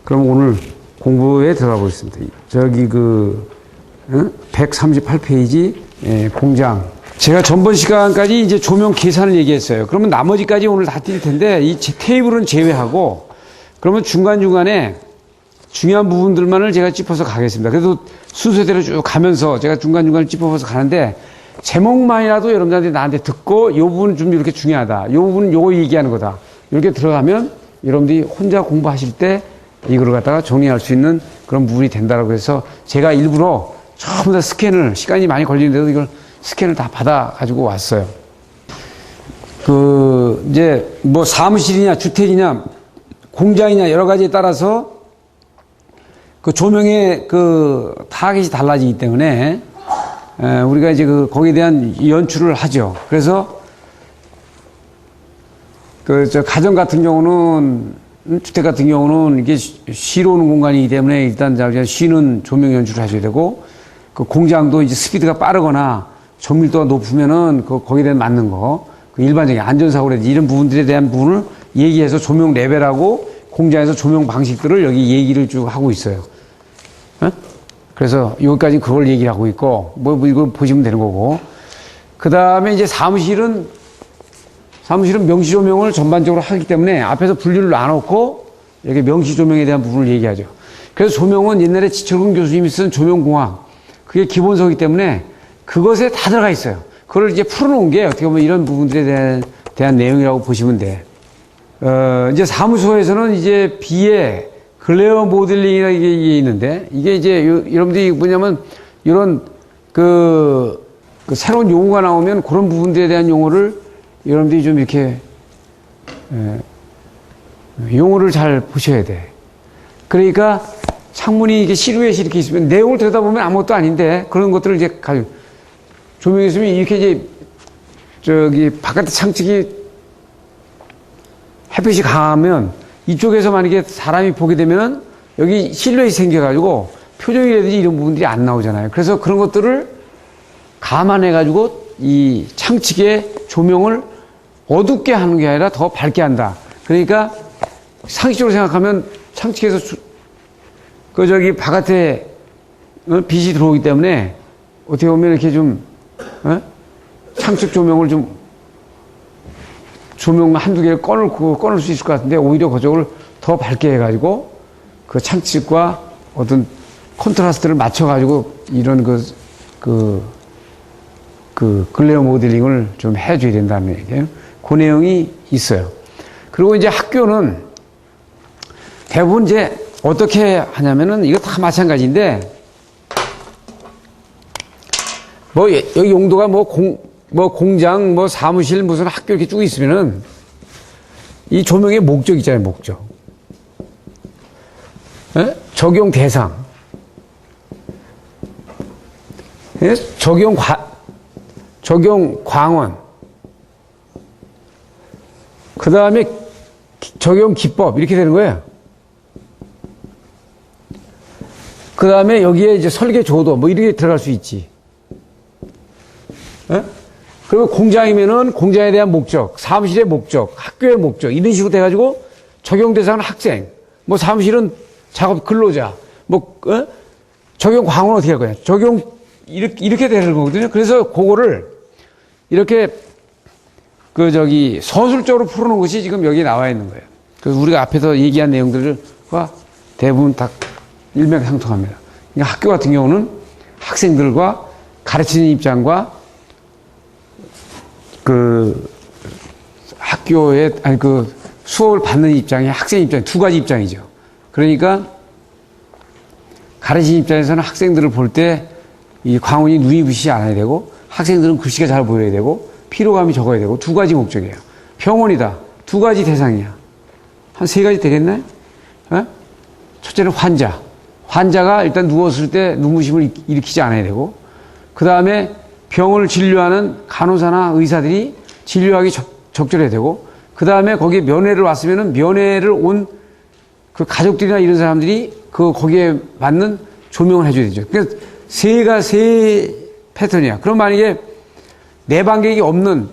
그럼 오늘 공부에 들어가 보겠습니다. 저기 138페이지 공장. 제가 전번 시간까지 이제 조명 계산을 얘기했어요. 그러면 나머지까지 오늘 다 뛸 텐데 이 테이블은 제외하고 그러면 중간중간에 중요한 부분들만을 제가 짚어서 가겠습니다. 그래도 순서대로 쭉 가면서 제가 중간중간 짚어서 가는데 제목만이라도 여러분들한테 나한테 듣고 이 부분은 좀 이렇게 중요하다. 이 부분은 요거 얘기하는 거다. 이렇게 들어가면 여러분들이 혼자 공부하실 때 이걸 갖다가 정리할 수 있는 그런 부분이 된다라고 해서 제가 일부러 전부 다 스캔을, 시간이 많이 걸리는데도 이걸 스캔을 다 받아 가지고 왔어요. 이제 뭐 사무실이냐 주택이냐 공장이냐 여러 가지에 따라서 그 조명의 타겟이 달라지기 때문에 우리가 이제 거기에 대한 연출을 하죠. 그래서 가정 같은 경우는 주택 같은 경우는 이게 쉬러 오는 공간이기 때문에 일단 쉬는 조명 연출을 하셔야 되고 그 공장도 이제 스피드가 빠르거나 정밀도가 높으면은 거기에 대한 맞는 거, 일반적인 안전사고라든지 이런 부분들에 대한 부분을 얘기해서 조명 레벨하고 공장에서 조명 방식들을 여기 얘기를 쭉 하고 있어요. 그래서 여기까지 그걸 얘기를 하고 있고 이거 보시면 되는 거고 그 다음에 이제 사무실은 명시 조명을 전반적으로 하기 때문에 앞에서 분류를 나눠놓고 이렇게 명시 조명에 대한 부분을 얘기하죠. 그래서 조명은 옛날에 지철근 교수님이 쓴 조명공학 그게 기본서이기 때문에 그것에 다 들어가 있어요. 그걸 이제 풀어놓은 게 어떻게 보면 이런 부분들에 대한 내용이라고 보시면 돼. 이제 사무소에서는 이제 비의 글레어 모델링이라는 게 있는데 이게 이제 여러분들이 뭐냐면 이런 새로운 용어가 나오면 그런 부분들에 대한 용어를 여러분들이 좀 이렇게 용어를 잘 보셔야 돼. 그러니까 창문이 이게 실루엣이 이렇게 있으면 내용을 들여다보면 아무것도 아닌데 그런 것들을 이제 가지고 조명이 있으면 이렇게 이제 바깥에 창측이 햇빛이 강하면 이쪽에서 만약에 사람이 보게 되면은 여기 실루엣이 생겨가지고 표정이라든지 이런 부분들이 안 나오잖아요. 그래서 그런 것들을 감안해가지고 이 창측의 조명을 어둡게 하는 게 아니라 더 밝게 한다. 그러니까 상식적으로 생각하면 창측에서 바깥에 빛이 들어오기 때문에 어떻게 보면 이렇게 창측 조명을 조명 한두 개를 꺼낼 수 있을 것 같은데 오히려 그쪽을 더 밝게 해가지고 그 창측과 어떤 콘트라스트를 맞춰가지고 이런 글레어 모델링을 좀 해줘야 된다는 얘기예요. 그 내용이 있어요. 그리고 이제 학교는 대부분 이제 어떻게 하냐면은 이거 다 마찬가지인데 여기 용도가 공장, 사무실, 무슨 학교 이렇게 쭉 있으면은 이 조명의 목적 있잖아요, 목적. 적용 대상. 적용 광원. 그 다음에 적용 기법. 이렇게 되는 거예요. 그 다음에 여기에 이제 설계 조도. 이렇게 들어갈 수 있지. 그리고 공장이면은 공장에 대한 목적, 사무실의 목적, 학교의 목적, 이런 식으로 돼가지고 적용 대상은 학생, 사무실은 작업 근로자, 적용 광원 어떻게 할 거냐. 이렇게 되는 거거든요. 그래서 그거를 이렇게 서술적으로 풀어놓은 것이 지금 여기 나와 있는 거예요. 그래서 우리가 앞에서 얘기한 내용들과 대부분 다 일맥상통합니다. 그러니까 학교 같은 경우는 학생들과 가르치는 입장과 학교에, 수업을 받는 입장이 학생 입장, 두 가지 입장이죠. 그러니까 가르치는 입장에서는 학생들을 볼 때 이 광원이 눈이 부시지 않아야 되고 학생들은 글씨가 잘 보여야 되고 피로감이 적어야 되고 두 가지 목적이에요. 병원이다. 두 가지 대상이야. 한 세 가지 되겠나요? 첫째는 환자. 환자가 일단 누웠을 때 눈부심을 일으키지 않아야 되고 그 다음에 병을 진료하는 간호사나 의사들이 진료하기 적절해야 되고 그 다음에 거기에 면회를 왔으면은 면회를 온 그 가족들이나 이런 사람들이 거기에 맞는 조명을 해줘야 되죠. 그러니까 세 패턴이야. 그럼 만약에 내방객이 없는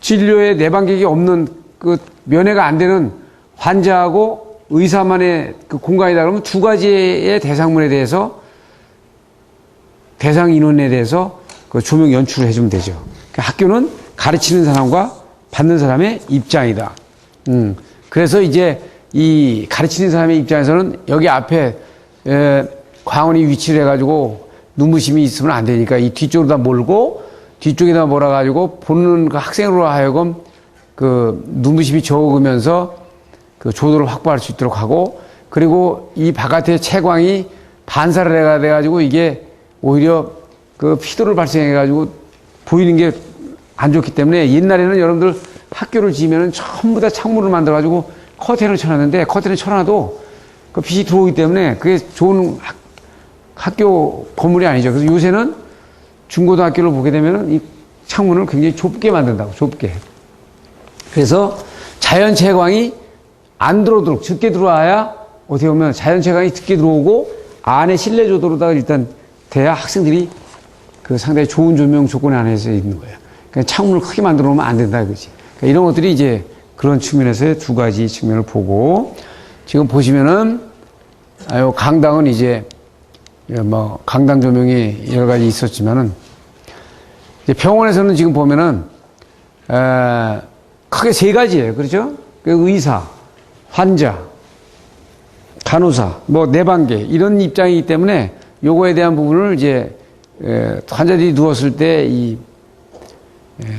진료에 내방객이 없는 면회가 안 되는 환자하고 의사만의 그 공간이다 그러면 두 가지의 대상문에 대해서 대상 인원에 대해서 그 조명 연출을 해주면 되죠. 그러니까 학교는 가르치는 사람과 받는 사람의 입장이다. 그래서 이제 이 가르치는 사람의 입장에서는 여기 앞에 광원이 위치를 해가지고 눈부심이 있으면 안 되니까 이 뒤쪽으로 다 몰고 뒤쪽에다 몰아가지고 보는 그 학생으로 하여금 그 눈부심이 적으면서 그 조도를 확보할 수 있도록 하고, 그리고 이 바깥의 채광이 반사를 해가지고 이게 오히려 그 피도를 발생해가지고 보이는 게 안 좋기 때문에 옛날에는 여러분들 학교를 지으면은 전부 다 창문을 만들어가지고 커튼을 쳐놨는데 커튼을 쳐놔도 그 빛이 들어오기 때문에 그게 좋은 학교 건물이 아니죠. 그래서 요새는 중고등학교를 보게 되면은 이 창문을 굉장히 좁게 만든다고, 좁게. 그래서 자연 채광이 안 들어오도록 적게 들어와야 어떻게 보면 자연 채광이 적게 들어오고 안에 실내 조도로다가 일단 돼야 학생들이 그 상당히 좋은 조명 조건 안에서 있는 거예요. 그러니까 창문을 크게 만들어 놓으면 안 된다 이거지. 그러니까 이런 것들이 이제 그런 측면에서의 두 가지 측면을 보고, 지금 보시면은 강당은 이제 뭐 강당 조명이 여러 가지 있었지만은 이제 병원에서는 지금 보면은 크게 세 가지예요. 그렇죠? 의사, 환자, 간호사, 뭐 내방계 이런 입장이기 때문에 요거에 대한 부분을 이제 환자들이 누웠을 때 이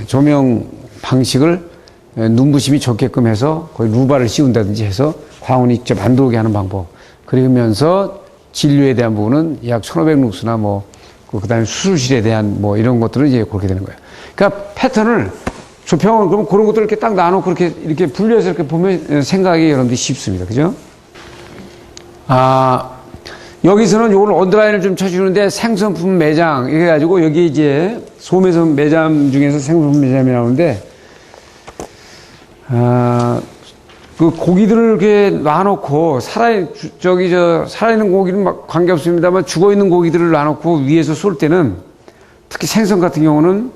조명 방식을 눈부심이 적게끔 해서 거의 루바를 씌운다든지 해서 광원이 직접 안 들어오게 하는 방법. 그러면서 진료에 대한 부분은 약 1500룩스나 뭐 그다음에 수술실에 대한 뭐 이런 것들은 이제 그렇게 되는 거예요. 그러니까 패턴을 조평은 그러면 그런 것들을 이렇게 딱 나눠놓고 이렇게 분류해서 이렇게 보면 생각이 여러분들이 쉽습니다. 그죠? 여기서는 요걸 언더라인을 좀 쳐주는데 생선품 매장 이래 가지고 여기 이제 소매점 매장 중에서 생선품 매장이 나오는데 그 고기들을 이렇게 놔놓고 살아있는 고기는 막 관계없습니다만 죽어있는 고기들을 놔놓고 위에서 쏠 때는 특히 생선 같은 경우는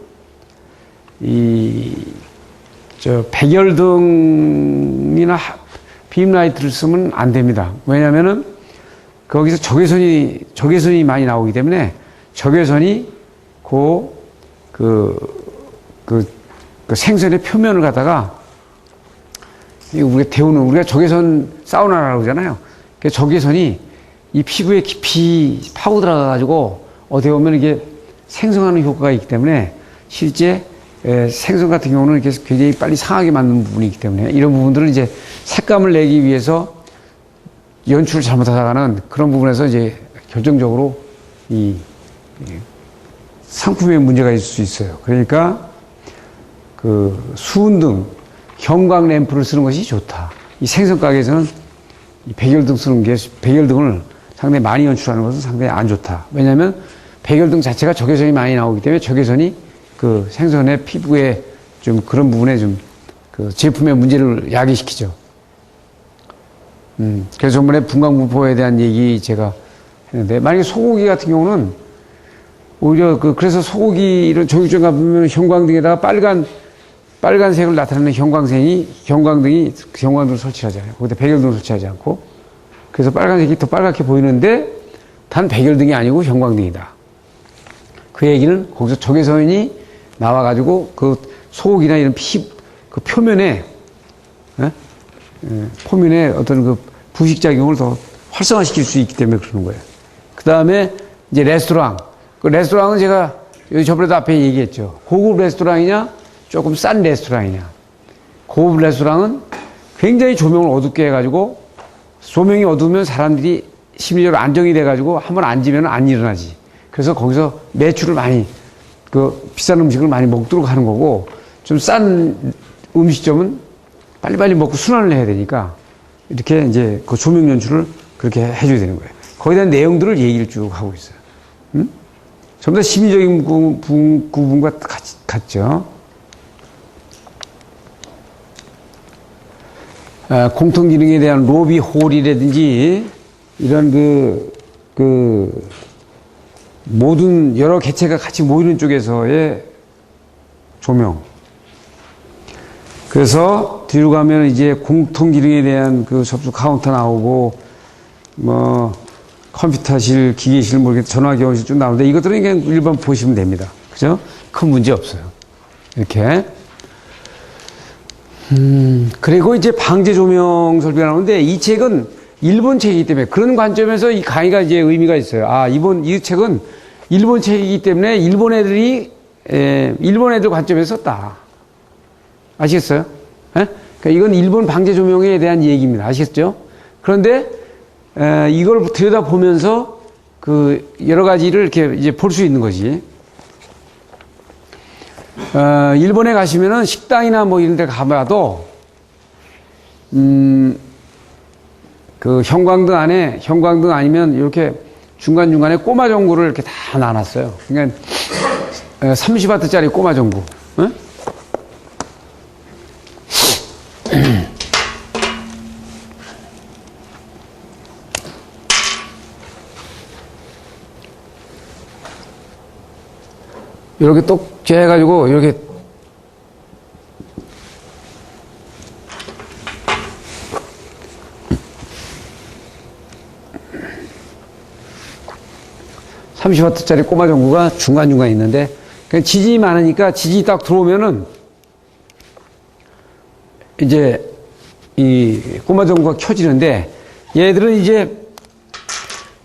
백열등이나 빔라이트를 쓰면 안 됩니다. 왜냐면은 거기서 적외선이 많이 나오기 때문에 적외선이 그 생선의 표면을 갖다가 우리가 적외선 사우나라고 그러잖아요. 그 적외선이 이 피부에 깊이 파고 들어가가지고 어떻게 보면 이게 생성하는 효과가 있기 때문에 실제 생선 같은 경우는 이렇게 굉장히 빨리 상하게 만드는 부분이 있기 때문에 이런 부분들은 이제 색감을 내기 위해서 연출을 잘못하다가는 그런 부분에서 이제 결정적으로 이 상품에 문제가 있을 수 있어요. 그러니까 그 수은등, 형광 램프를 쓰는 것이 좋다. 이 생선 가게에서는 이 백열등 쓰는 게 백열등을 상당히 많이 연출하는 것은 상당히 안 좋다. 왜냐하면 백열등 자체가 적외선이 많이 나오기 때문에 적외선이 그 생선의 피부에 좀 그런 부분에 좀 그 제품의 문제를 야기시키죠. 그래서 저번에 분광부포에 대한 얘기 제가 했는데, 만약에 소고기 같은 경우는 오히려 그래서 소고기 이런 정육점 가보면 형광등에다가 빨간색을 나타내는 형광등을 설치하잖아요. 거기다 백열등을 설치하지 않고. 그래서 빨간색이 더 빨갛게 보이는데, 단 백열등이 아니고 형광등이다. 그 얘기는 거기서 적외선이 나와가지고 그 소고기나 이런 그 표면에 어떤 그 부식작용을 더 활성화시킬 수 있기 때문에 그러는 거예요. 그 다음에 이제 레스토랑. 그 레스토랑은 제가 여기 저번에도 앞에 얘기했죠. 고급 레스토랑이냐, 조금 싼 레스토랑이냐. 고급 레스토랑은 굉장히 조명을 어둡게 해가지고 조명이 어두우면 사람들이 심리적으로 안정이 돼가지고 한번 앉으면 안 일어나지. 그래서 거기서 매출을 많이, 그 비싼 음식을 많이 먹도록 하는 거고, 좀 싼 음식점은 빨리빨리 먹고 순환을 해야 되니까 이렇게 이제 그 조명 연출을 그렇게 해줘야 되는 거예요. 거기에 대한 내용들을 얘기를 쭉 하고 있어요. 전부 다 심리적인 부분과 같죠. 공통기능에 대한 로비 홀이라든지 이런 모든 여러 개체가 같이 모이는 쪽에서의 조명. 그래서 뒤로 가면 이제 공통 기능에 대한 그 접수 카운터 나오고, 뭐, 컴퓨터실, 기계실, 뭐, 이렇게 전화기원실 쭉 나오는데 이것들은 그냥 일반 보시면 됩니다. 그죠? 큰 문제 없어요. 이렇게. 그리고 이제 방제 조명 설비가 나오는데 이 책은 일본 책이기 때문에 그런 관점에서 이 강의가 이제 의미가 있어요. 아, 이 책은 일본 책이기 때문에 일본 애들 관점에서 썼다. 아시겠어요? 예? 그러니까 이건 일본 방제 조명에 대한 얘기입니다. 아시겠죠? 그런데, 이걸 들여다보면서 그 여러 가지를 이렇게 이제 볼 수 있는 거지. 일본에 가시면은 식당이나 뭐 이런 데 가봐도, 그 형광등 아니면 이렇게 중간중간에 꼬마 전구를 이렇게 다 놔놨어요. 그러니까 30W짜리 꼬마 전구. 응? 이렇게 똑재 해가지고 이렇게 (30W짜리) 꼬마 전구가 중간중간 있는데 지진이 많으니까 지진이 딱 들어오면은 이제 이 꼬마 전구가 켜지는데 얘들은 이제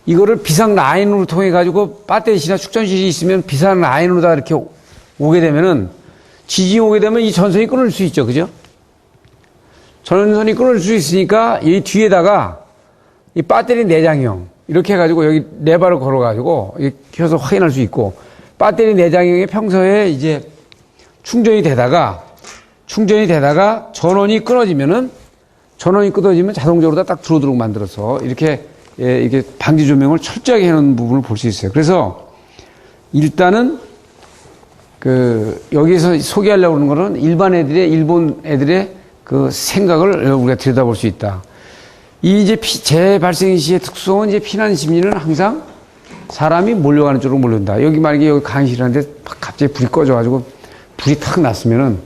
이거를 비상 라인으로 통해 가지고 배터리나 축전실이 있으면 비상 라인으로다 이렇게 오게 되면은 지진이 오게 되면 이 전선이 끊어질 수 있죠. 그죠? 전선이 끊어질 수 있으니까 이 뒤에다가 이 배터리 내장형 이렇게 해가지고 여기 레버를 걸어가지고 켜서 확인할 수 있고 배터리 내장형이 평소에 이제 충전이 되다가 전원이 끊어지면 자동적으로 딱 들어오도록 만들어서 이렇게 방지 조명을 철저하게 해놓은 부분을 볼 수 있어요. 그래서 일단은 여기서 소개하려고 하는 거는 일본 애들의 그 생각을 우리가 들여다볼 수 있다. 이 이제 재발생 시의 특성은 이제 피난 심리는 항상 사람이 몰려가는 쪽으로 몰려온다. 여기 만약에 여기 강의실하는데 갑자기 불이 꺼져가지고 불이 탁 났으면은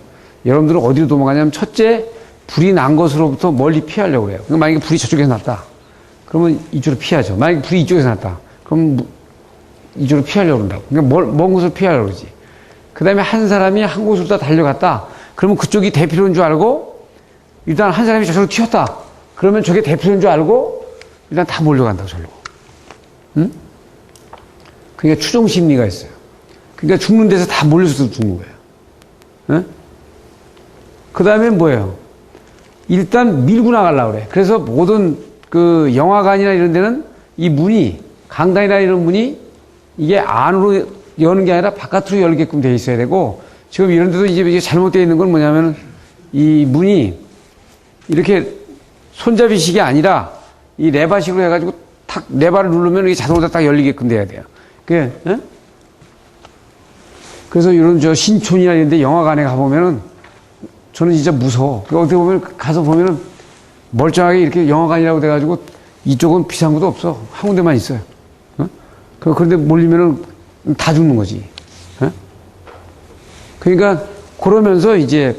여러분들은 어디로 도망가냐면 첫째 불이 난 것으로부터 멀리 피하려고 그래요. 그러니까 만약에 불이 저쪽에서 났다. 그러면 이쪽으로 피하죠. 만약에 불이 이쪽에서 났다. 그럼 이쪽으로 피하려고 그런다고. 그러니까 먼 곳을 피하려고 그러지. 그 다음에 한 사람이 한 곳으로 다 달려갔다. 그러면 그쪽이 대피로인 줄 알고 일단 한 사람이 저쪽으로 튀었다. 그러면 저게 대피로인 줄 알고 일단 다 몰려간다고 저리로. 응? 그러니까 추종 심리가 있어요. 그러니까 죽는 데서 다 몰려서 죽는 거예요. 응? 그 다음에 뭐예요? 일단 밀고 나가려고 그래. 그래서 모든 그 영화관이나 이런 데는 이 문이, 강당이나 이런 문이 이게 안으로 여는 게 아니라 바깥으로 열게끔 돼 있어야 되고, 지금 이런 데도 이제 잘못되어 있는 건 뭐냐면 이 문이 이렇게 손잡이식이 아니라 이 레바식으로 해가지고 탁 레바를 누르면 이게 자동으로 딱 열리게끔 돼야 돼요. 그래서 이런 신촌이나 이런 데 영화관에 가보면은 저는 진짜 무서워. 어떻게 보면 가서 보면은 멀쩡하게 이렇게 영화관이라고 돼가지고 이쪽은 비상구도 없어. 한 군데만 있어요. 그런데 몰리면은 다 죽는 거지. 그러니까 그러면서 이제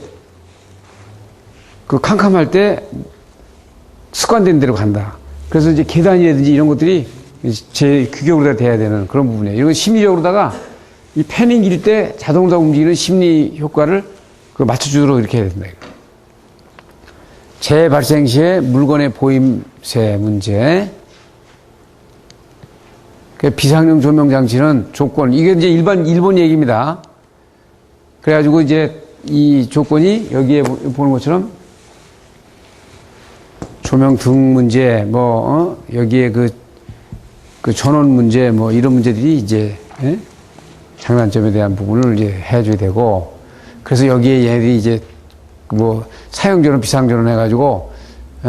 그 캄캄할 때 습관된 대로 간다. 그래서 이제 계단이라든지 이런 것들이 제 규격으로 다 돼야 되는 그런 부분이에요. 이건 심리적으로다가 이 패닝 길 때 자동으로 움직이는 심리 효과를 맞춰주도록 이렇게 해야 된다. 재발생 시에 물건의 보임새 문제. 비상용 조명 장치는 조건, 이게 이제 일본 얘기입니다. 그래가지고 이제 이 조건이 여기에 보는 것처럼 조명 등 문제, 여기에 그 전원 문제, 이런 문제들이 이제, 장단점에 대한 부분을 이제 해줘야 되고, 그래서 여기에 얘네들이 이제 사용전원, 비상전원 해가지고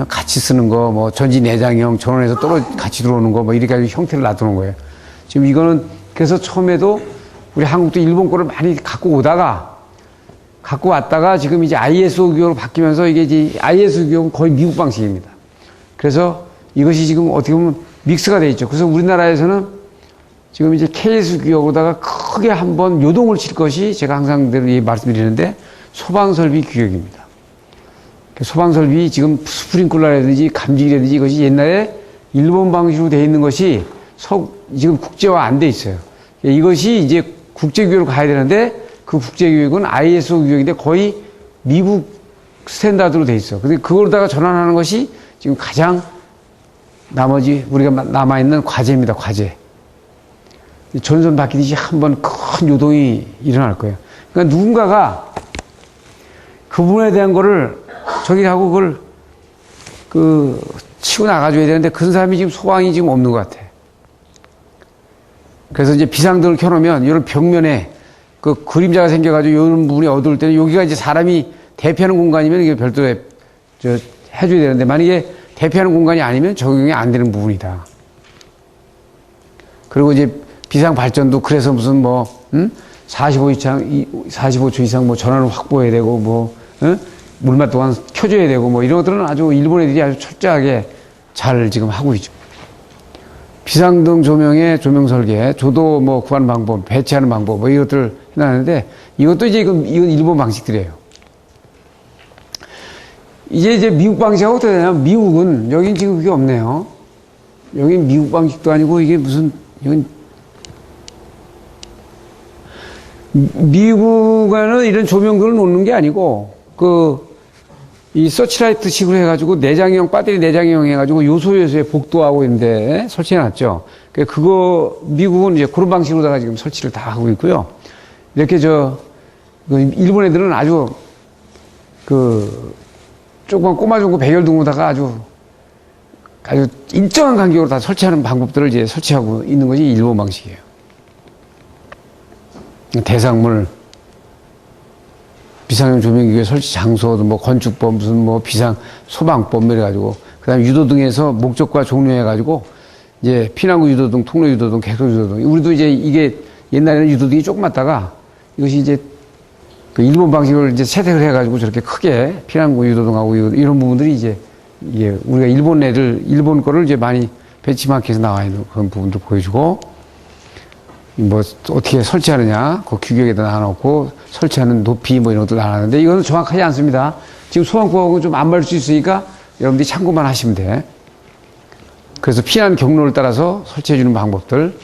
같이 쓰는 거, 전지 내장형, 전원에서 같이 들어오는 거, 이렇게 해가지고 형태를 놔두는 거예요. 지금 이거는 그래서 처음에도 우리 한국도 일본 거를 많이 갖고 왔다가 지금 이제 ISO 규격으로 바뀌면서 이게 이제 ISO 규격은 거의 미국 방식입니다. 그래서 이것이 지금 어떻게 보면 믹스가 돼 있죠. 그래서 우리나라에서는 지금 이제 KS 규격으로다가 크게 한번 요동을 칠 것이 제가 항상 말씀드리는데 소방설비 규격입니다. 소방 설비 지금 스프링클러라든지 감지기라든지 이것이 옛날에 일본 방식으로 되어 있는 것이 지금 국제화 안 돼 있어요. 이것이 이제 국제교육으로 가야 되는데 그 국제교육은 ISO 교육인데 거의 미국 스탠다드로 돼 있어. 근데 그걸로다가 전환하는 것이 지금 가장 나머지 우리가 남아있는 과제입니다. 과제. 전선 바뀌듯이 한번 큰 요동이 일어날 거예요. 그러니까 누군가가 그 부분에 대한 거를 저기 하고 그걸 치고 나가줘야 되는데 그런 사람이 지금 소방이 지금 없는 것 같아. 그래서 이제 비상등을 켜놓으면 이런 벽면에 그 그림자가 생겨가지고 이런 부분이 어두울 때는 여기가 이제 사람이 대피하는 공간이면 이게 별도로 해줘야 되는데 만약에 대피하는 공간이 아니면 적용이 안 되는 부분이다. 그리고 이제 비상 발전도 그래서 무슨 45초 이상 뭐 전원을 확보해야 되고 물맛 동안 켜줘야 되고 뭐 이런 것들은 아주 일본 애들이 아주 철저하게 잘 지금 하고 있죠. 비상등 조명의 조명 설계, 조도 뭐 구하는 방법, 배치하는 방법 뭐 이것들을 해놨는데 이것도 이제 이건 일본 방식들이에요. 이제 미국 방식하고 어떻게 되냐면 미국은 여긴 지금 그게 없네요. 여긴 미국 방식도 아니고 이게 무슨 이건 미국에는 이런 조명들을 놓는 게 아니고 이 서치라이트 식으로 해가지고 내장형 배터리 내장형 해가지고 요소에 복도하고 있는데 설치해놨죠. 그거 미국은 이제 그런 방식으로다가 지금 설치를 다 하고 있고요. 이렇게 일본 애들은 아주 조그만 꼬마종고 백열등으로다가 아주 일정한 간격으로 다 설치하는 방법들을 이제 설치하고 있는 것이 일본 방식이에요. 대상물, 비상용 조명기계 설치 장소, 뭐 건축법, 무슨 뭐 비상 소방법 이래가지고, 그 다음에 유도등에서 목적과 종료해가지고, 이제 피난구 유도등, 통로 유도등, 객석 유도등. 우리도 이제 이게 옛날에는 유도등이 조그맣다가 이것이 이제 그 일본 방식을 이제 채택을 해가지고 저렇게 크게 피난구 유도등하고 이런 부분들이 이제 이게 우리가 일본 거를 이제 많이 벤치마크에서 나와 있는 그런 부분도 보여주고, 뭐 어떻게 설치하느냐 그 규격에다 놔놓고 설치하는 높이 뭐 이런 것도 나왔는데 이거는 정확하지 않습니다. 지금 소방법하고 좀 안 맞을 수 있으니까 여러분들이 참고만 하시면 돼. 그래서 피난 경로를 따라서 설치해 주는 방법들,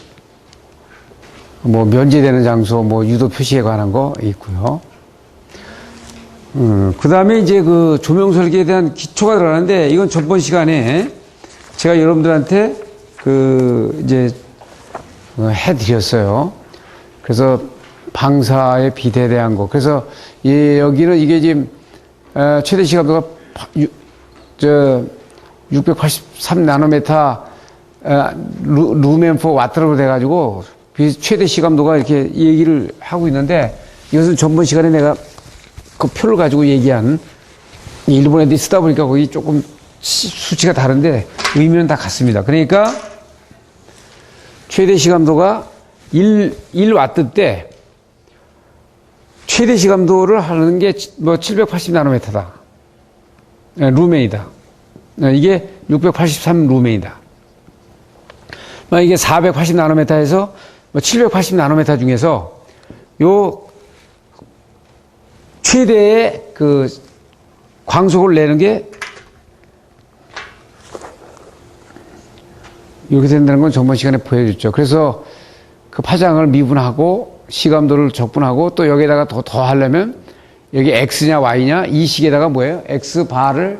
뭐 면제되는 장소, 뭐 유도 표시에 관한 거 있고요. 그 다음에 이제 그 조명 설계에 대한 기초가 들어가는데 이건 전번 시간에 제가 여러분들한테 이제 해드렸어요. 그래서 방사의 비대에 대한 거. 그래서 여기는 이게 지금 최대 시간도가 683 나노메타 루멘4 와트로 돼가지고 최대 시감도가 이렇게 얘기를 하고 있는데 이것은 전번 시간에 내가 그 표를 가지고 얘기한 일본 애들이 쓰다 보니까 거기 조금 수치가 다른데 의미는 다 같습니다. 그러니까 최대 시감도가 1와트 때 최대 시감도를 하는 게 뭐 780 나노메타다. 루멘이다. 이게 683 루멘이다. 이게 480 나노메타에서 780 나노메타 중에서 요 최대의 그 광속을 내는 게 이렇게 된다는 건 전번 시간에 보여줬죠. 그래서 그 파장을 미분하고 시감도를 적분하고 또 여기에다가 더 하려면 여기 X냐 Y냐 이 식에다가 뭐예요? X바를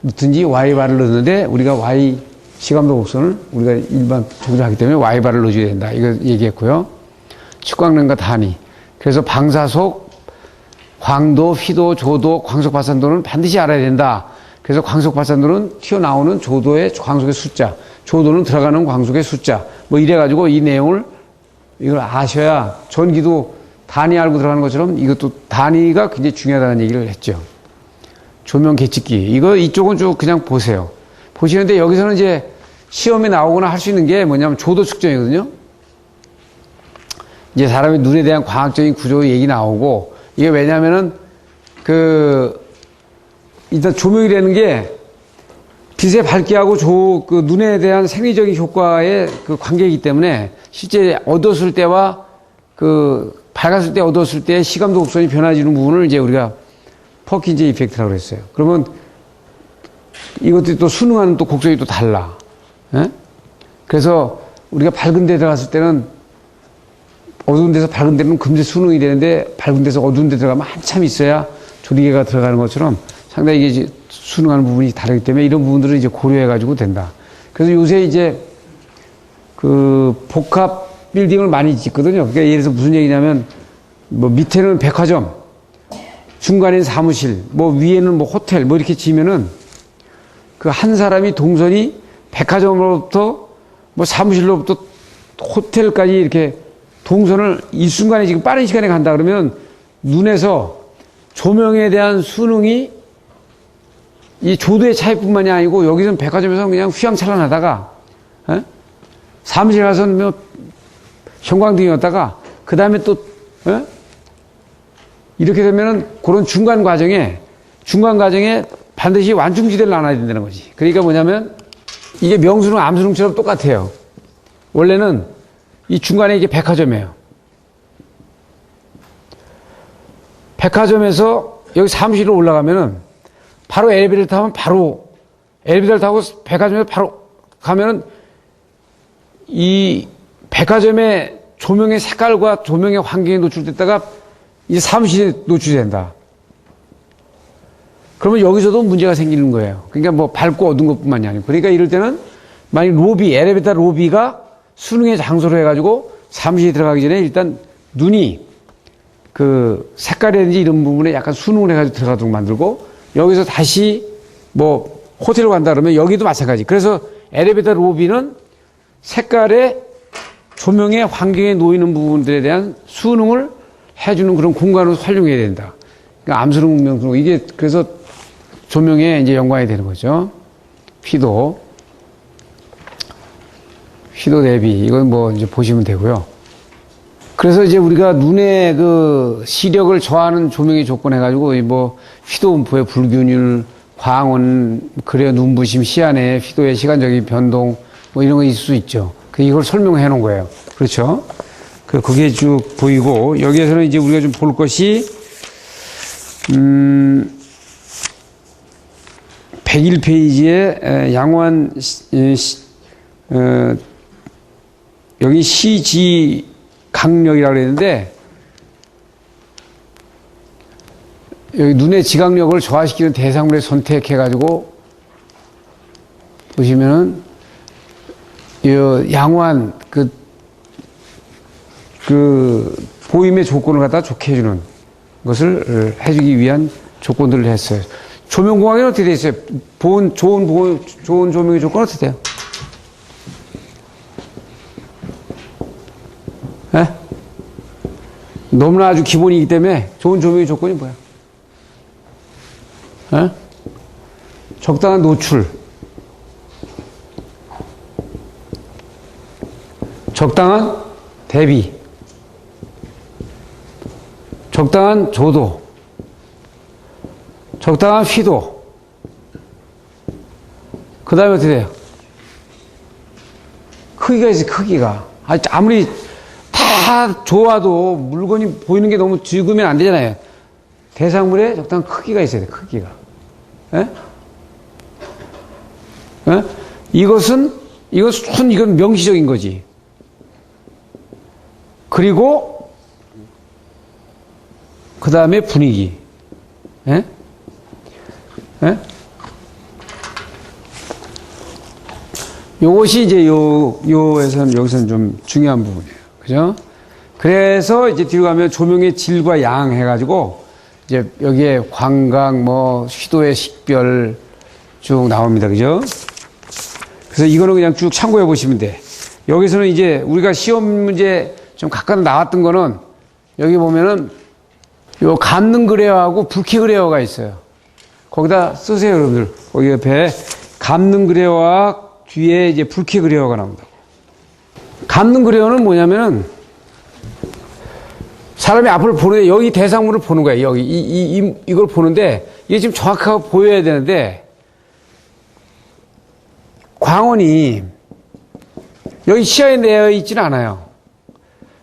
넣든지 Y바를 넣는데 우리가 Y 시감도 곡선을 우리가 일반 조절하기 때문에 Y바를 넣어줘야 된다. 이거 얘기했고요. 측광능과 단위. 그래서 방사속, 광도, 휘도, 조도, 광속발산도는 반드시 알아야 된다. 그래서 광속발산도는 튀어나오는 조도의 광속의 숫자, 조도는 들어가는 광속의 숫자. 뭐 이래가지고 이 내용을 이걸 아셔야 전기도 단위 알고 들어가는 것처럼 이것도 단위가 굉장히 중요하다는 얘기를 했죠. 조명 계측기. 이쪽은 쭉 그냥 보세요. 보시는데 여기서는 이제 시험에 나오거나 할 수 있는 게 뭐냐면 조도 측정이거든요. 이제 사람의 눈에 대한 과학적인 구조 얘기 나오고 이게 왜냐면은 일단 조명이라는 게 빛의 밝기하고 눈에 대한 생리적인 효과의 그 관계이기 때문에 실제 어두웠을 때와 밝았을 때 어두웠을 때 시감도 곡선이 변화지는 부분을 이제 우리가 퍼킨즈 이펙트라고 그랬어요. 그러면 이것들이 또 수능하는 또 곡선이 또 달라. 예? 그래서 우리가 밝은 데 들어갔을 때는 어두운 데서 밝은 데는 금세 수능이 되는데 밝은 데서 어두운 데 들어가면 한참 있어야 조리개가 들어가는 것처럼 상당히 이게 수능하는 부분이 다르기 때문에 이런 부분들을 이제 고려해가지고 된다. 그래서 요새 이제 그 복합 빌딩을 많이 짓거든요. 그러니까 예를 들어서 무슨 얘기냐면 뭐 밑에는 백화점, 중간에는 사무실, 뭐 위에는 뭐 호텔, 뭐 이렇게 지면은 그 한 사람이 동선이 백화점으로부터 뭐 사무실로부터 호텔까지 이렇게 동선을 일순간에 지금 빠른 시간에 간다 그러면 눈에서 조명에 대한 수능이 이 조도의 차이뿐만이 아니고 여기서는 백화점에서 그냥 휘황찬란하다가 사무실 가서는 뭐 형광등이었다가 그 다음에 또 이렇게 되면은 그런 중간 과정에 반드시 완충지대를 나눠야 된다는 거지. 그러니까 뭐냐면 이게 명수능, 암수능처럼 똑같아요. 원래는 이 중간에 이게 백화점이에요. 백화점에서 여기 사무실로 올라가면은 바로 엘리베이터를 타면 바로 엘리베이터를 타고 백화점에서 바로 가면은 이 백화점의 조명의 색깔과 조명의 환경에 노출됐다가 이제 사무실에 노출된다. 그러면 여기서도 문제가 생기는 거예요. 그러니까 뭐 밝고 어두운 것뿐만이 아니고. 그러니까 이럴 때는 만약 로비, 엘리베이터 로비가 수능의 장소로 해가지고 사무실에 들어가기 전에 일단 눈이 그 색깔이라든지 이런 부분에 약간 수능을 해가지고 들어가도록 만들고 여기서 다시 뭐 호텔로 간다 그러면 여기도 마찬가지. 그래서 엘리베이터 로비는 색깔의 조명의 환경에 놓이는 부분들에 대한 수능을 해주는 그런 공간으로 활용해야 된다. 그러니까 암수능, 명수능 이게 그래서 조명에 이제 연관이 되는 거죠. 휘도 대비 이건 뭐 이제 보시면 되고요. 그래서 이제 우리가 눈의 그 시력을 저하는 조명의 조건 해가지고 뭐 휘도 음포의 불균율, 광원, 그래야 눈부심, 시야내, 휘도의 시간적인 변동 뭐 이런 거 있을 수 있죠. 이걸 설명해 놓은 거예요. 그렇죠? 그게 쭉 보이고 여기에서는 이제 우리가 좀 볼 것이 101페이지에 양호한 여기 시지 강력이라고 그랬는데 여기 눈의 지각력을 저하시키는 대상물을 선택해 가지고 보시면은 양호한 그 보임의 조건을 갖다 좋게 해주는 것을 해주기 위한 조건들을 했어요. 조명공학에는 어떻게 되어 있어요? 좋은 조명의 조건은 어떻게 돼요? 네? 너무나 아주 기본이기 때문에 좋은 조명의 조건이 뭐야? 네? 적당한 노출, 적당한 대비, 적당한 조도, 적당한 휘도, 그 다음에 어떻게 돼요? 크기가 있어요, 크기가. 아무리 다 좋아도 물건이 보이는 게 너무 적으면 안 되잖아요. 대상물에 적당한 크기가 있어야 돼, 크기가. 예? 예? 이건 명시적인 거지. 그리고, 그 다음에 분위기. 예? 예? 요것이 이제 여기서는 좀 중요한 부분이에요. 그죠? 그래서 이제 뒤로 가면 조명의 질과 양 해가지고 이제 여기에 광각, 뭐, 휘도의 식별 쭉 나옵니다. 그죠? 그래서 이거는 그냥 쭉 참고해 보시면 돼. 여기서는 이제 우리가 시험 문제 좀 가끔 나왔던 거는 여기 보면은 요 감능 그레어하고 붉기 그레어가 있어요. 거기다 쓰세요, 여러분들. 거기 옆에 감능 그레어와 뒤에 이제 붉기 그레어가 나온다고. 감능 그레어는 뭐냐면은 사람이 앞을 보는데 여기 대상물을 보는 거예요. 여기 이걸 보는데 이게 지금 정확하게 보여야 되는데 광원이 여기 시야에 내어 있지는 않아요.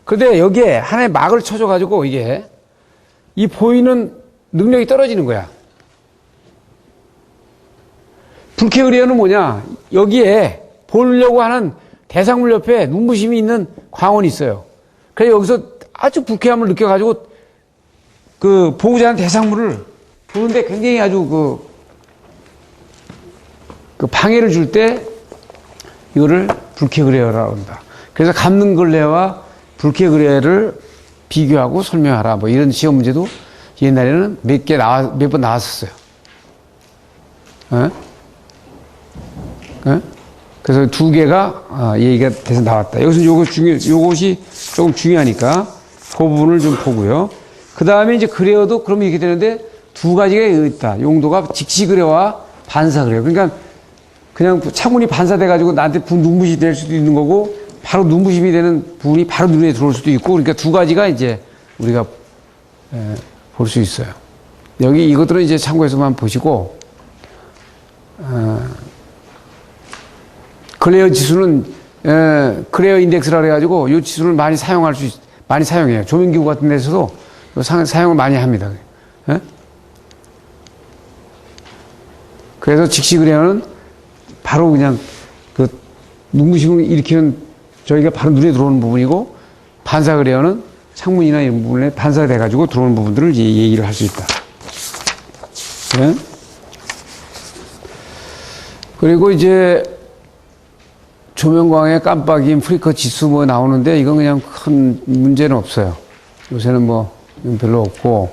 그런데 여기에 하나의 막을 쳐줘가지고 이게 이 보이는 능력이 떨어지는 거야. 불쾌의례어는 뭐냐? 여기에 보려고 하는 대상물 옆에 눈부심이 있는 광원이 있어요. 그래서 여기서 아주 불쾌함을 느껴가지고 그 보고자 하는 대상물을 보는데 굉장히 아주 그 방해를 줄 때 이거를 불쾌의례어라고 한다. 그래서 감능걸레와 불쾌의례를 비교하고 설명하라. 뭐 이런 시험 문제도 옛날에는 몇 번 나왔었어요. 에? 에? 그래서 두 개가 얘기가 돼서 나왔다. 여기서 요것이 조금 중요하니까 그 부분을 좀 보고요. 그 다음에 이제 그래어도 그러면 이렇게 되는데 두 가지가 있다. 용도가 직시그래와 반사그래어. 그러니까 그냥 창문이 반사돼가지고 나한테 눈부심이 될 수도 있는 거고 바로 눈부심이 되는 부분이 바로 눈에 들어올 수도 있고 그러니까 두 가지가 이제 우리가 볼 수 있어요. 여기 이것들은 이제 참고해서만 보시고 글레어 지수는 글레어 인덱스라 그래가지고 이 지수를 많이 사용해요. 조명기구 같은 데서도 사용을 많이 합니다. 그래서 직시 글레어는 바로 그냥 그 눈부심을 일으키는 저희가 바로 눈에 들어오는 부분이고 반사 글레어는 창문이나 이런 부분에 반사돼가지고 들어오는 부분들을 이제 얘기를 할 수 있다. 네? 그리고 이제 조명광의 깜빡임, 프리커 지수 뭐 나오는데 이건 그냥 큰 문제는 없어요. 요새는 뭐 별로 없고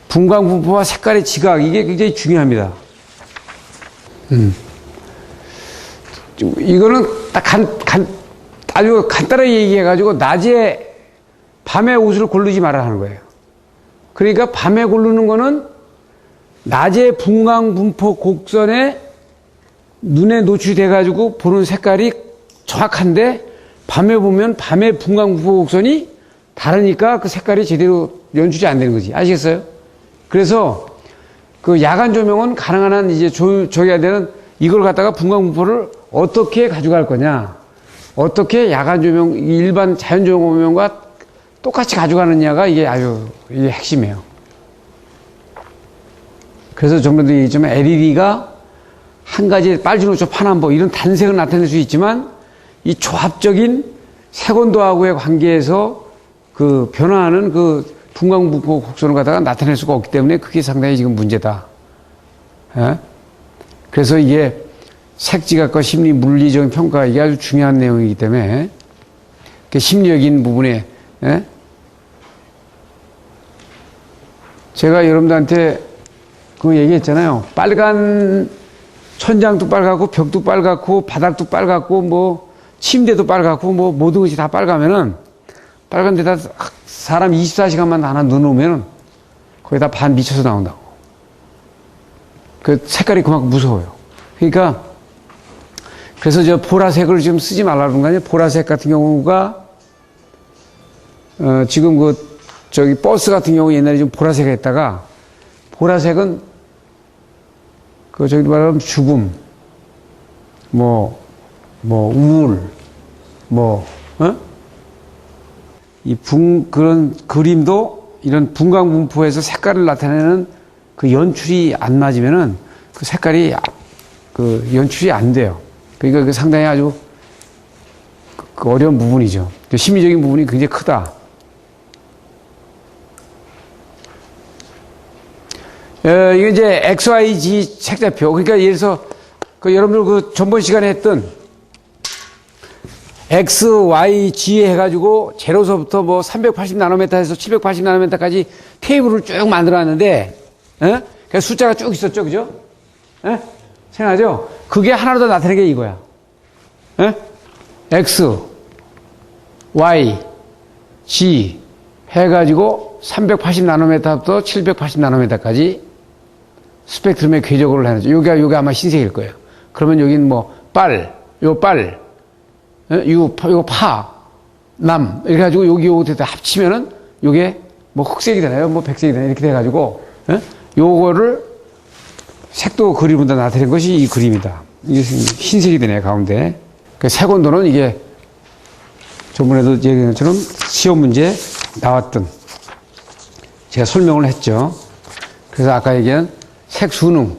분광 분포와 색깔의 지각 이게 굉장히 중요합니다. 이거는 딱 아주 간단하게 얘기해가지고 낮에 밤에 옷을 고르지 말아 하는 거예요. 그러니까 밤에 고르는 거는 낮에 분광 분포 곡선에 눈에 노출이 돼가지고 보는 색깔이 정확한데 밤에 보면 밤에 분광 분포 곡선이 다르니까 그 색깔이 제대로 연출이 안 되는 거지. 아시겠어요? 그래서 그 야간 조명은 가능한 한 이제 저기야 되는 이걸 갖다가 분광 분포를 어떻게 가져갈 거냐. 어떻게 야간 조명, 일반 자연 조명과 똑같이 가져가느냐가 이게 이게 핵심이에요. 그래서 전번에도 얘기했지만 LED가 한 가지 빨주노초 파남보 이런 단색을 나타낼 수 있지만 이 조합적인 색온도하고의 관계에서 그 변화하는 그 분광 분포 곡선을 갖다가 나타낼 수가 없기 때문에 그게 상당히 지금 문제다. 예? 그래서 이게 색지각과 심리 물리적인 평가 이게 아주 중요한 내용이기 때문에 그 심리적인 부분에 예? 제가 여러분들한테 그 얘기했잖아요. 빨간 천장도 빨갛고 벽도 빨갛고 바닥도 빨갛고 뭐 침대도 빨갛고 뭐 모든 것이 다 빨가면은 빨간 데다 사람 24시간만 하나 넣어놓으면 거기다 반 미쳐서 나온다고. 그 색깔이 그만큼 무서워요. 그러니까 그래서 저 보라색을 지금 쓰지 말라는 거 아니에요. 보라색 같은 경우가 지금 저기 버스 같은 경우 옛날에 좀 보라색 했다가 보라색은 저기 말하면 죽음, 우울, 그런 그림도 이런 분광 분포에서 색깔을 나타내는 그 연출이 안 맞으면은 그 색깔이 그 연출이 안 돼요. 그러니까 그 상당히 아주 그 어려운 부분이죠. 심리적인 부분이 굉장히 크다. 이게 이제 XYG 색자표. 그러니까 예를 들어서 여러분들 그 전번 시간에 했던 X, Y, G 해가지고 제로서부터 뭐 380나노미터에서 780나노미터까지 테이블을 쭉 만들어놨는데, 그래서 숫자가 쭉 있었죠, 그죠? 생각하죠? 그게 하나로 더 나타내는 게 이거야. X, Y, G 해가지고 380나노미터부터 780나노미터까지 스펙트럼의 궤적으로 해놨죠. 요게 아마 흰색일 거예요. 그러면 여긴 뭐 요거 파, 남, 이렇게 해가지고 요거 다 합치면은 요게 뭐 흑색이 되나요? 뭐 백색이 되나요? 이렇게 돼가지고, 요거를 색도 그림으로 나타낸 것이 이 그림이다. 이게 흰색이 되네요, 가운데. 그 색온도는 이게 저번에도 얘기한 것처럼 시험 문제 나왔던 제가 설명을 했죠. 그래서 아까 얘기한 색수능.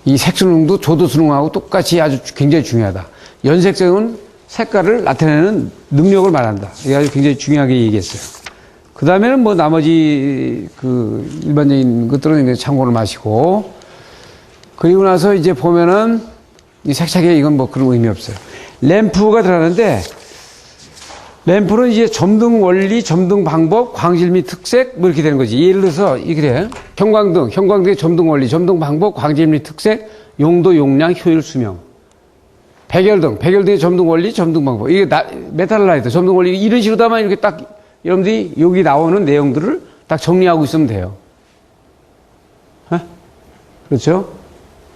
이 색수능도 조도수능하고 똑같이 아주 굉장히 중요하다. 연색성은 색깔을 나타내는 능력을 말한다. 이게 아주 굉장히 중요하게 얘기했어요. 그 다음에는 뭐 나머지 그 일반적인 것들은 참고를 마시고, 그리고 나서 이제 보면은 이 색차계 이건 뭐 그런 의미 없어요. 램프가 들어가는데, 램프는 이제 점등 원리, 점등 방법, 광질 및 특색, 뭐 이렇게 되는 거지. 예를 들어서, 이렇게 돼. 형광등의 점등 원리, 점등 방법, 광질 및 특색, 용도, 용량, 효율, 수명. 백열등의 점등 원리, 점등 방법. 이게 메탈 라이트, 점등 원리, 이런 식으로다만 이렇게 딱, 여러분들이 여기 나오는 내용들을 딱 정리하고 있으면 돼요. 에? 그렇죠?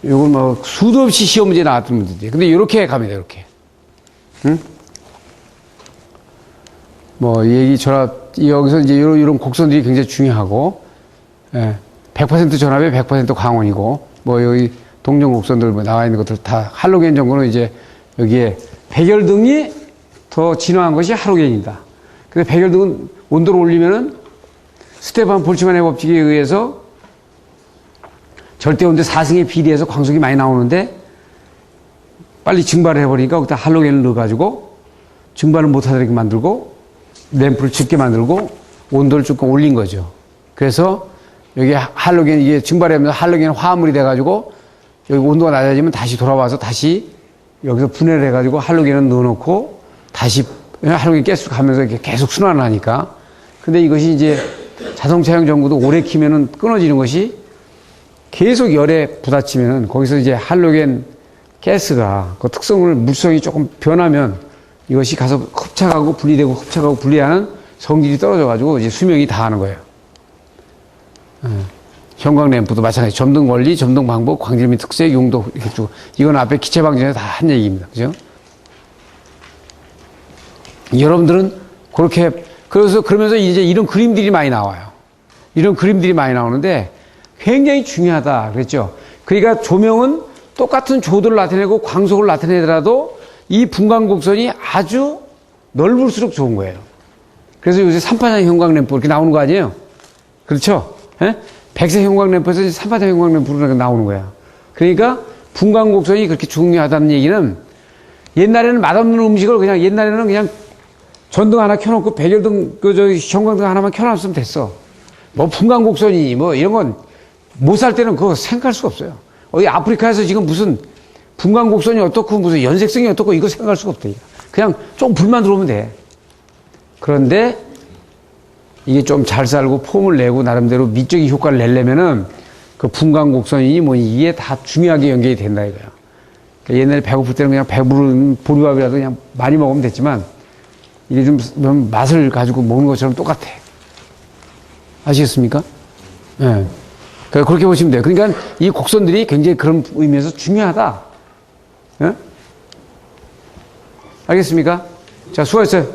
요건 뭐, 수도 없이 시험 문제 나왔던 문제지. 근데 이렇게 갑니다, 이렇게. 응? 뭐, 여기서 이제 이런 곡선들이 굉장히 중요하고, 예, 100% 전압에 100% 광원이고, 뭐, 여기 동전 곡선들 뭐 나와 있는 것들 다, 할로겐 정보는 이제 여기에 백열등이 더 진화한 것이 할로겐이다. 근데 백열등은 온도를 올리면은 스테판 볼츠만의 법칙에 의해서 절대온도 4승에 비례해서 광속이 많이 나오는데 빨리 증발을 해버리니까 거기다 할로겐을 넣어가지고 증발을 못하도록 만들고 램프를 짙게 만들고 온도를 조금 올린 거죠. 그래서 여기 할로겐, 이게 증발하면서 할로겐 화합물이 돼가지고 여기 온도가 낮아지면 다시 돌아와서 다시 여기서 분해를 해가지고 할로겐을 넣어놓고 다시 할로겐 가스 가면서 이렇게 계속 순환을 하니까. 근데 이것이 이제 자동차용 전구도 오래 키면은 끊어지는 것이 계속 열에 부딪히면은 거기서 이제 할로겐 가스가 그 특성을 물성이 조금 변하면 이것이 가서 흡착하고 분리되고 흡착하고 분리하는 성질이 떨어져가지고 이제 수명이 다하는 거예요. 형광 램프도 마찬가지. 점등 원리, 점등 방법, 광질 및 특색, 용도 이렇게 쭉. 이건 앞에 기체 방전에 다 한 얘기입니다. 그죠? 여러분들은 그렇게, 그러면서 이제 이런 그림들이 많이 나와요. 이런 그림들이 많이 나오는데 굉장히 중요하다. 그랬죠? 그러니까 조명은 똑같은 조도를 나타내고 광속을 나타내더라도 이 분광곡선이 아주 넓을수록 좋은 거예요. 그래서 요새 3파장 형광 램프 이렇게 나오는 거 아니에요? 그렇죠? 예? 백색 형광 램프에서 3파장 형광 램프로 나오는 거야. 그러니까 분광곡선이 그렇게 중요하다는 얘기는 옛날에는 맛없는 음식을 옛날에는 그냥 전등 하나 켜놓고 백열등, 형광등 하나만 켜놨으면 됐어. 뭐 분광곡선이 뭐 이런 건 못 살 때는 그거 생각할 수가 없어요. 어디 아프리카에서 지금 무슨 분광곡선이 어떻고 무슨 연색성이 어떻고 이거 생각할 수가 없대. 그냥 좀 불만 들어오면 돼. 그런데 이게 좀 잘 살고 폼을 내고 나름대로 미적인 효과를 내려면은 그 분광곡선이 뭐 이게 다 중요하게 연결이 된다 이거야. 그러니까 옛날에 배고플 때는 그냥 배부른 보리밥이라도 그냥 많이 먹으면 됐지만 이게 좀 맛을 가지고 먹는 것처럼 똑같아. 아시겠습니까? 예. 네. 그렇게 보시면 돼요. 그러니까 이 곡선들이 굉장히 그런 의미에서 중요하다. 예? 알겠습니까? 자, 수고하셨어요.